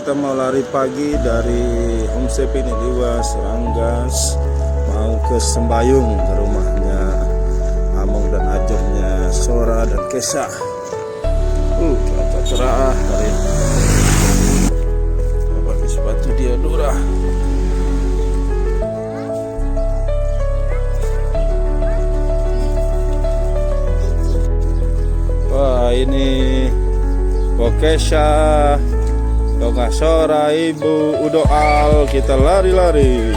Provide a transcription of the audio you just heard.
kita mau lari pagi dari Om Sepi ini Seranggas mau ke Sembayung, ke rumahnya Among dan Ajengnya Sora dan Kesa. Cuaca cerah hari ini. Pakai sepatu dia durah. Wah, ini Bokesha, Dongga Sora, Ibu Udoal, kita lari-lari.